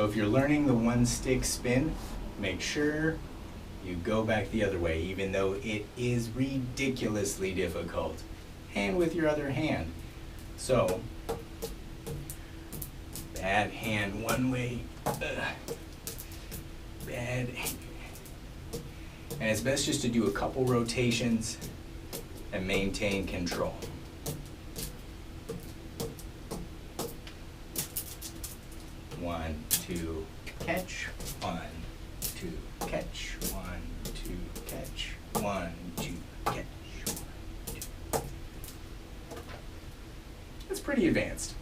So if you're learning the one stick spin, make sure you go back the other way, even though it is ridiculously difficult. And with your other hand. So, bad hand one way, bad. And it's best just to do a couple rotations and maintain control. One, two, catch. 1, 2, catch. 1, 2, catch. 1, 2, catch. 1, 2. That's pretty advanced.